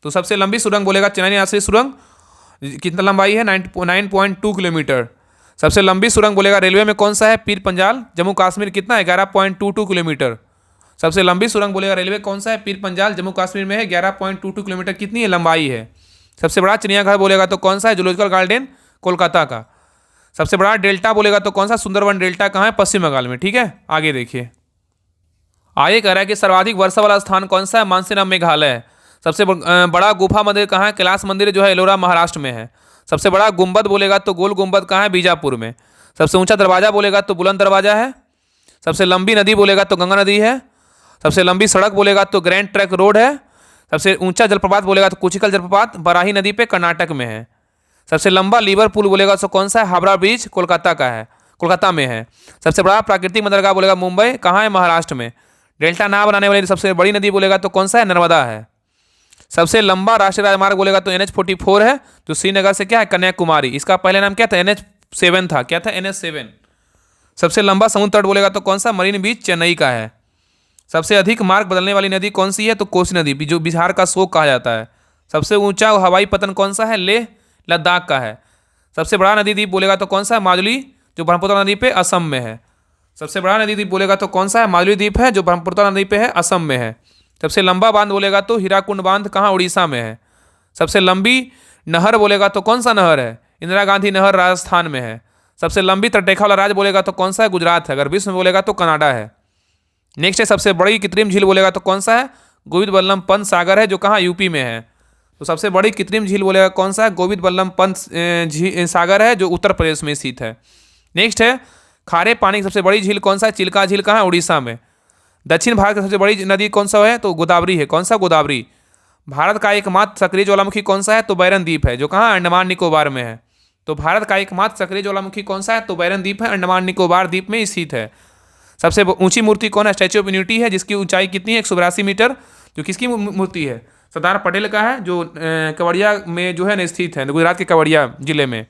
तो सबसे लंबी सुरंग बोलेगा चेनानी नासरी सुरंग, कितना लंबाई है? 9.2 किलोमीटर। सबसे लंबी सुरंग बोलेगा रेलवे में कौन सा है? पीर पंजाल जम्मू कश्मीर, कितना है? 11.22 किलोमीटर। सबसे लंबी सुरंग बोलेगा रेलवे कौन सा है? पीर पंजाल जम्मू कश्मीर में है, 11.22 किलोमीटर कितनी है? लंबाई है। सबसे बड़ा चिड़ियाघर बोलेगा तो कौन सा है? जूलॉजिकल गार्डन कोलकाता का। सबसे बड़ा डेल्टा बोलेगा तो कौन सा? सुंदरवन डेल्टा कहाँ है? पश्चिम बंगाल में। ठीक है, आगे देखिए। आगे कह रहा है कि सर्वाधिक वर्षा वाला स्थान कौन सा है? मानसीराम मेघालय है। सबसे बड़ा गुफा मंदिर कहाँ है? कैलाश मंदिर जो है एलोरा महाराष्ट्र में है। सबसे बड़ा गुंबद बोलेगा तो गोल गुंबद कहाँ है? बीजापुर में। सबसे ऊंचा दरवाजा बोलेगा तो बुलंद दरवाजा है। सबसे लंबी नदी बोलेगा तो गंगा नदी है। सबसे लंबी सड़क बोलेगा तो ग्रैंड ट्रैक रोड है। सबसे ऊंचा जलप्रपात बोलेगा तो कुचिकल जलप्रपात बराही नदी पे कर्नाटक में है। सबसे लंबा लीवर पुल बोलेगा तो कौन सा है? हावड़ा ब्रिज कोलकाता का है, कोलकाता में है। सबसे बड़ा प्राकृतिक बंदरगाह बोलेगा मुंबई, कहाँ है? महाराष्ट्र में। डेल्टा ना बनाने वाली सबसे बड़ी नदी बोलेगा तो कौन सा है? नर्मदा है। सबसे लंबा राष्ट्रीय राजमार्ग बोलेगा तो NH44 है, जो श्रीनगर से क्या है? कन्याकुमारी। इसका पहले नाम क्या था? NH7 था। क्या था? NH7। सबसे लंबा समुद्र तट बोलेगा तो कौन सा? मरीन बीच चेन्नई का है। सबसे अधिक मार्ग बदलने वाली नदी कौन सी है? तो कोसी नदी, जो बिहार का शोक कहा जाता है। सबसे ऊंचा हवाई पतन कौन सा है? लेह लद्दाख का है। सबसे बड़ा नदी द्वीप बोलेगा तो कौन सा है? माजुली, जो ब्रह्मपुत्र नदी पे असम में है। सबसे बड़ा नदी द्वीप बोलेगा तो कौन सा है? माजुली द्वीप है, जो ब्रह्मपुत्र नदी पे है, असम में है। सबसे लंबा बांध बोलेगा तो हीराकुंड बांध कहाँ? उड़ीसा में है। सबसे लंबी नहर बोलेगा तो कौन सा नहर है? इंदिरा गांधी नहर राजस्थान में है। सबसे लंबी तटरेखा वाला राज्य बोलेगा तो कौन सा है? गुजरात है। अगर विश्व में बोलेगा तो कनाडा है। नेक्स्ट है सबसे बड़ी कृत्रिम झील बोलेगा तो कौन सा है? गोविंद बल्लभ पंत सागर है, जो कहाँ? यूपी में है। तो सबसे बड़ी कृत्रिम झील बोलेगा कौन सा है? गोविंद बल्लभ पंत सागर है, जो उत्तर प्रदेश में स्थित है। नेक्स्ट है खारे पानी की सबसे बड़ी झील कौन सा है? चिल्का झील कहाँ है? उड़ीसा में। दक्षिण भारत की सबसे बड़ी नदी कौन सा है? तो गोदावरी है। कौन सा? गोदावरी। भारत का एकमात्र सक्रिय ज्वालामुखी कौन सा है? तो बैरन द्वीप है, जो कहाँ? अंडमान निकोबार में है। तो भारत का एकमात्र सक्रिय ज्वालामुखी कौन सा है? तो बैरन द्वीप है, अंडमान निकोबार द्वीप में स्थित है। सबसे ऊंची मूर्ति कौन है? स्टैच्यू ऑफ यूनिटी है, जिसकी ऊंचाई कितनी है? 182 मीटर। जो किसकी मूर्ति है? सरदार पटेल का है, जो केवड़िया में जो है न स्थित है, गुजरात के केवड़िया जिले में।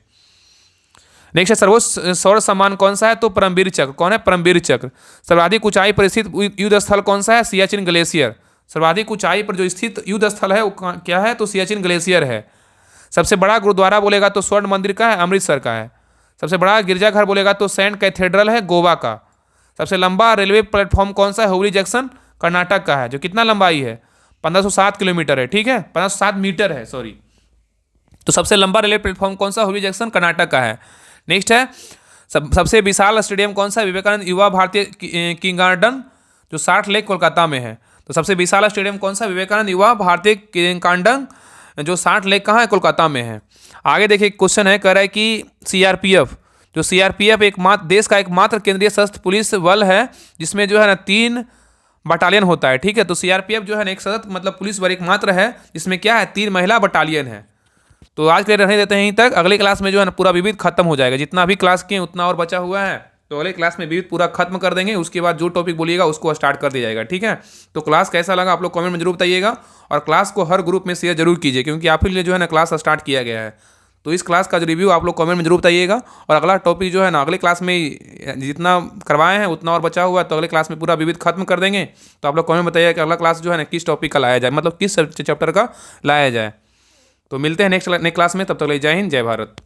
नेक्स्ट है सर्वोच्च सौर सम्मान कौन सा है? तो परमवीर चक्र। कौन है? परमवीर चक्र। सर्वाधिक ऊंचाई पर स्थित युद्ध स्थल कौन सा है? सियाचिन ग्लेशियर। सर्वाधिक ऊंचाई पर जो स्थित युद्ध स्थल है वो क्या है? तो सियाचिन ग्लेशियर है। सबसे बड़ा गुरुद्वारा बोलेगा तो स्वर्ण मंदिर का है, अमृतसर का है। सबसे बड़ा गिरजाघर बोलेगा तो सेंट कैथेड्रल है, गोवा का। सबसे लंबा रेलवे प्लेटफॉर्म कौन सा है? हुबली जंक्शन कर्नाटक का है, जो कितना लंबाई है? 1507 किलोमीटर है। ठीक है, 1507 मीटर है, सॉरी। तो सबसे लंबा रेलवे प्लेटफॉर्म कौन सा? हुबली जंक्शन कर्नाटक का है। नेक्स्ट है सबसे विशाल स्टेडियम कौन सा है? विवेकानंद युवा भारतीय किंगार्डन, जो 60 लेक कोलकाता में है। तो सबसे विशाल स्टेडियम कौन सा? विवेकानंद युवा भारतीय किंगार्डन, जो 60 लेक कहाँ है? कोलकाता में है। आगे देखिए क्वेश्चन है, कह रहा है कि सीआरपीएफ, जो सीआरपीएफ देश का एकमात्र केंद्रीय सशस्त्र पुलिस बल है, जिसमें जो है ना 3 बटालियन होता है, ठीक है। तो सीआरपीएफ जो है ना एक सतत मतलब पुलिस बल एकमात्र है जिसमें क्या है 3 महिला बटालियन है। तो आज के लिए रहने देते हैं यहीं तक। अगली क्लास में जो है ना पूरा विविध खत्म हो जाएगा, जितना भी क्लास किए उतना और बचा हुआ है। तो अगले क्लास में विविध पूरा खत्म कर देंगे, उसके बाद जो टॉपिक बोलिएगा उसको स्टार्ट कर दिया जाएगा, ठीक है। तो क्लास कैसा लगा आप लोग कमेंट में जरूर बताइएगा, और क्लास को हर ग्रुप में शेयर जरूर कीजिए, क्योंकि आप ही लिए जो है ना क्लास स्टार्ट किया गया है। तो इस क्लास का जो रिव्यू आप लोग कमेंट में जरूर बताइएगा, और अगला टॉपिक जो है ना अगले क्लास में जितना करवाए हैं उतना और बचा हुआ है, तो अगले क्लास में पूरा विविध खत्म कर देंगे। तो आप लोग कमेंट में बताइएगा कि अगला क्लास जो है ना किस टॉपिक का लाया जाए, मतलब किस चैप्टर का लाया जाए। तो मिलते हैं नेक्स्ट क्लास में, तब तक के लिए जय हिंद जय भारत।